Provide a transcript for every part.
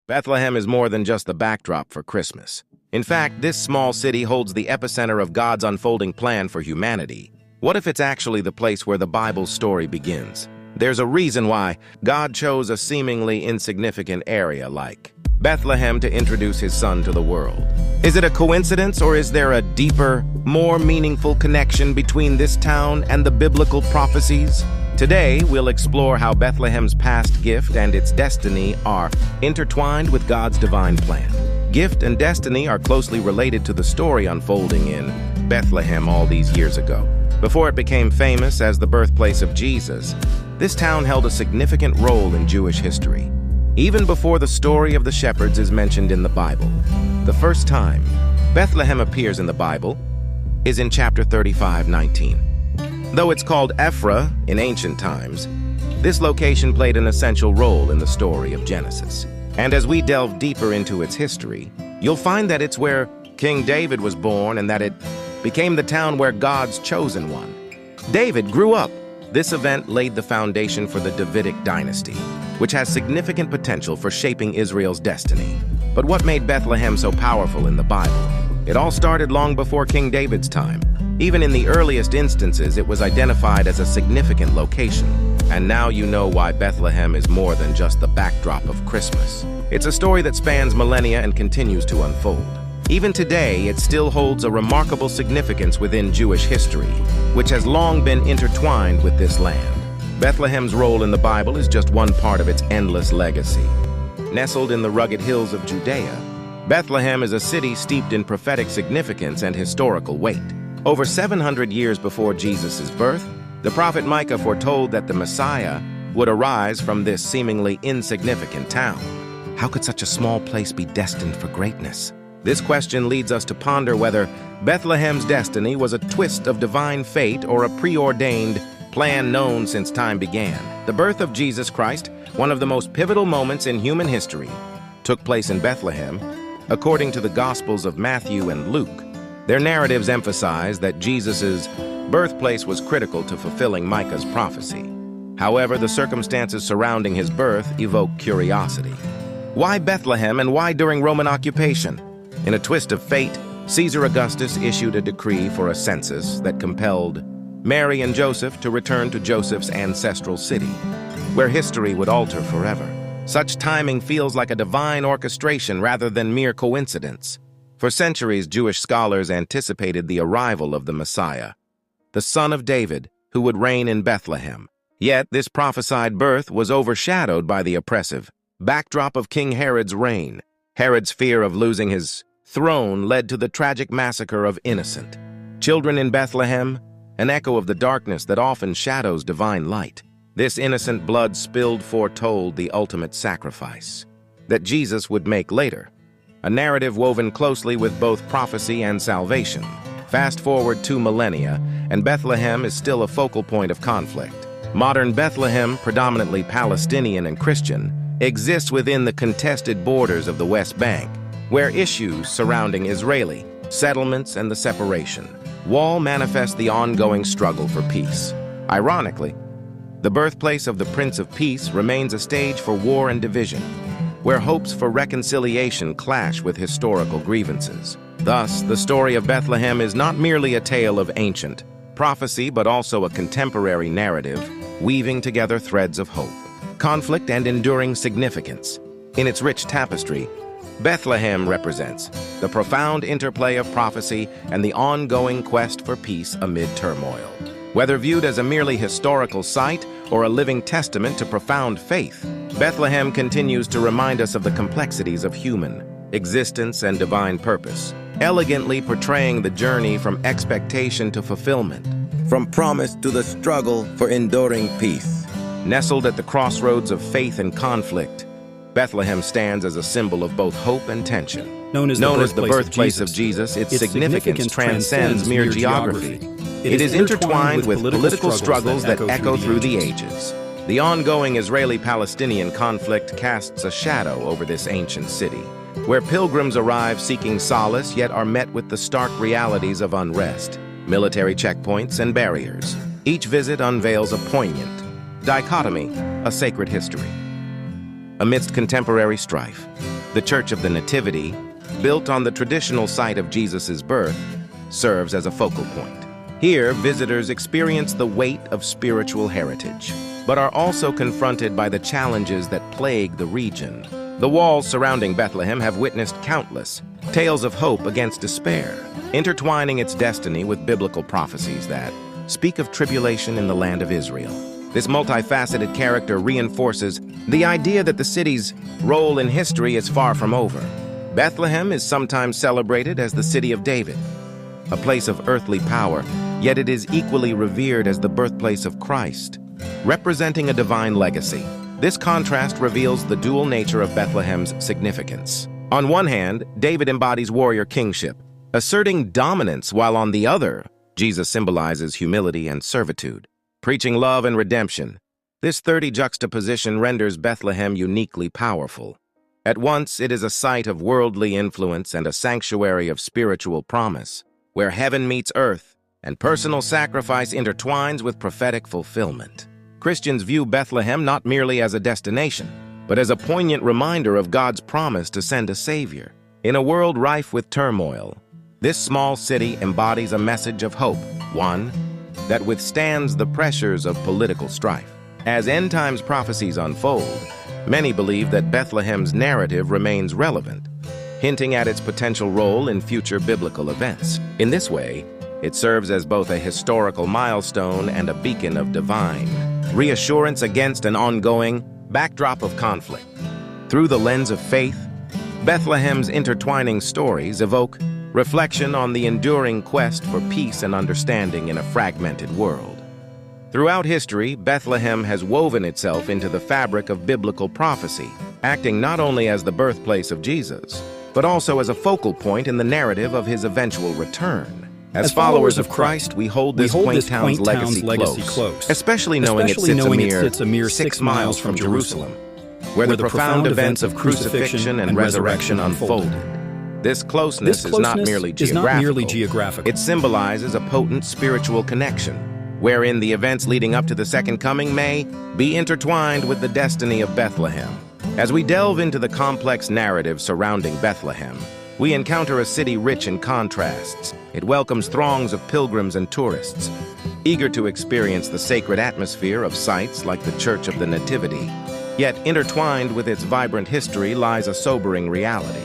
Bethlehem is more than just the backdrop for Christmas. In fact, this small city holds the epicenter of God's unfolding plan for humanity. What if it's actually the place where the Bible's story begins? There's a reason why God chose a seemingly insignificant area like Bethlehem to introduce his son to the world. Is it a coincidence, or is there a deeper, more meaningful connection between this town and the biblical prophecies? Today, we'll explore how Bethlehem's past gift and its destiny are intertwined with God's divine plan. Gift and destiny are closely related to the story unfolding in Bethlehem all these years ago. Before it became famous as the birthplace of Jesus, this town held a significant role in Jewish history. Even before the story of the shepherds is mentioned in the Bible, the first time Bethlehem appears in the Bible is in chapter 35:19. Though it's called Ephra in ancient times, this location played an essential role in the story of Genesis. And as we delve deeper into its history, you'll find that it's where King David was born and that it became the town where God's chosen one. David grew up. This event laid the foundation for the Davidic dynasty, which has significant potential for shaping Israel's destiny. But what made Bethlehem so powerful in the Bible? It all started long before King David's time. Even in the earliest instances, it was identified as a significant location. And now you know why Bethlehem is more than just the backdrop of Christmas. It's a story that spans millennia and continues to unfold. Even today, it still holds a remarkable significance within Jewish history, which has long been intertwined with this land. Bethlehem's role in the Bible is just one part of its endless legacy. Nestled in the rugged hills of Judea, Bethlehem is a city steeped in prophetic significance and historical weight. Over 700 years before Jesus' birth, the prophet Micah foretold that the Messiah would arise from this seemingly insignificant town. How could such a small place be destined for greatness? This question leads us to ponder whether Bethlehem's destiny was a twist of divine fate or a preordained plan known since time began. The birth of Jesus Christ, one of the most pivotal moments in human history, took place in Bethlehem, according to the Gospels of Matthew and Luke. Their narratives emphasize that Jesus' birthplace was critical to fulfilling Micah's prophecy. However, the circumstances surrounding his birth evoke curiosity. Why Bethlehem, and why during Roman occupation? In a twist of fate, Caesar Augustus issued a decree for a census that compelled Mary and Joseph to return to Joseph's ancestral city, where history would alter forever. Such timing feels like a divine orchestration rather than mere coincidence. For centuries, Jewish scholars anticipated the arrival of the Messiah, the son of David, who would reign in Bethlehem. Yet, this prophesied birth was overshadowed by the oppressive backdrop of King Herod's reign. Herod's fear of losing his throne led to the tragic massacre of innocent children in Bethlehem, an echo of the darkness that often shadows divine light. This innocent blood spilled foretold the ultimate sacrifice that Jesus would make later, a narrative woven closely with both prophecy and salvation. Fast forward 2 millennia, and Bethlehem is still a focal point of conflict. Modern Bethlehem, predominantly Palestinian and Christian, exists within the contested borders of the West Bank, where issues surrounding Israeli settlements and the separation wall manifest the ongoing struggle for peace. Ironically, the birthplace of the Prince of Peace remains a stage for war and division, where hopes for reconciliation clash with historical grievances. Thus, the story of Bethlehem is not merely a tale of ancient prophecy, but also a contemporary narrative, weaving together threads of hope, conflict, and enduring significance. In its rich tapestry, Bethlehem represents the profound interplay of prophecy and the ongoing quest for peace amid turmoil. Whether viewed as a merely historical site or a living testament to profound faith, Bethlehem continues to remind us of the complexities of human existence and divine purpose, elegantly portraying the journey from expectation to fulfillment, from promise to the struggle for enduring peace. Nestled at the crossroads of faith and conflict, Bethlehem stands as a symbol of both hope and tension. Known as the birthplace of Jesus, its significance transcends mere geography. It is intertwined with political struggles that echo through the ages. The ongoing Israeli-Palestinian conflict casts a shadow over this ancient city, where pilgrims arrive seeking solace yet are met with the stark realities of unrest, military checkpoints, and barriers. Each visit unveils a poignant dichotomy, a sacred history. Amidst contemporary strife, The Church of the Nativity, built on the traditional site of Jesus' birth, serves as a focal point. Here, visitors experience the weight of spiritual heritage, but are also confronted by the challenges that plague the region. The walls surrounding Bethlehem have witnessed countless tales of hope against despair, intertwining its destiny with biblical prophecies that speak of tribulation in the land of Israel. This multifaceted character reinforces the idea that the city's role in history is far from over. Bethlehem is sometimes celebrated as the city of David, a place of earthly power, yet it is equally revered as the birthplace of Christ, representing a divine legacy. This contrast reveals the dual nature of Bethlehem's significance. On one hand, David embodies warrior kingship, asserting dominance, while on the other, Jesus symbolizes humility and servitude, preaching love and redemption. This 30 juxtaposition renders Bethlehem uniquely powerful. At once, it is a site of worldly influence and a sanctuary of spiritual promise, where heaven meets earth and personal sacrifice intertwines with prophetic fulfillment. Christians view Bethlehem not merely as a destination, but as a poignant reminder of God's promise to send a Savior. In a world rife with turmoil, this small city embodies a message of hope, one that withstands the pressures of political strife. As end times prophecies unfold, many believe that Bethlehem's narrative remains relevant, hinting at its potential role in future biblical events. In this way, it serves as both a historical milestone and a beacon of divine reassurance against an ongoing backdrop of conflict. Through the lens of faith, Bethlehem's intertwining stories evoke reflection on the enduring quest for peace and understanding in a fragmented world. Throughout history, Bethlehem has woven itself into the fabric of biblical prophecy, acting not only as the birthplace of Jesus, but also as a focal point in the narrative of his eventual return. As followers of Christ, we hold this quaint town's legacy close, especially knowing it sits a mere 6 miles from Jerusalem, where the profound events of crucifixion and resurrection unfolded. This closeness is not merely geographical. It symbolizes a potent spiritual connection, wherein the events leading up to the second coming may be intertwined with the destiny of Bethlehem. As we delve into the complex narrative surrounding Bethlehem, we encounter a city rich in contrasts. It welcomes throngs of pilgrims and tourists, eager to experience the sacred atmosphere of sites like the Church of the Nativity. Yet intertwined with its vibrant history lies a sobering reality,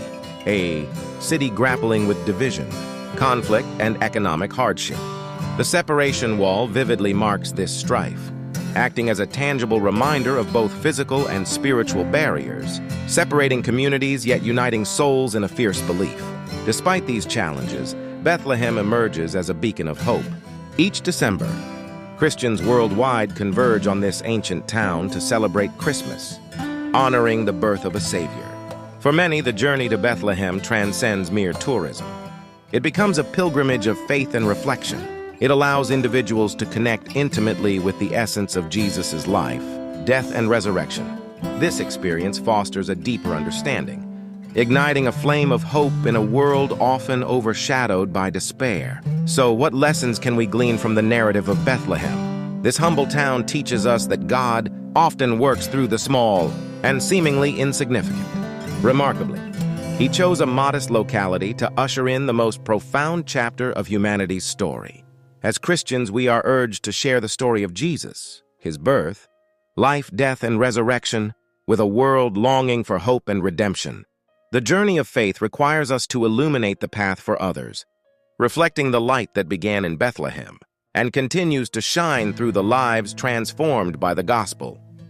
a city grappling with division, conflict, and economic hardship. The separation wall vividly marks this strife, acting as a tangible reminder of both physical and spiritual barriers, separating communities yet uniting souls in a fierce belief. Despite these challenges, Bethlehem emerges as a beacon of hope. Each December, Christians worldwide converge on this ancient town to celebrate Christmas, honoring the birth of a Savior. For many, the journey to Bethlehem transcends mere tourism. It becomes a pilgrimage of faith and reflection. It allows individuals to connect intimately with the essence of Jesus' life, death, and resurrection. This experience fosters a deeper understanding, igniting a flame of hope in a world often overshadowed by despair. So, what lessons can we glean from the narrative of Bethlehem? This humble town teaches us that God often works through the small and seemingly insignificant. Remarkably, He chose a modest locality to usher in the most profound chapter of humanity's story. As Christians, we are urged to share the story of Jesus, His birth, life, death, and resurrection, with a world longing for hope and redemption. The journey of faith requires us to illuminate the path for others, reflecting the light that began in Bethlehem and continues to shine through the lives transformed by the gospel.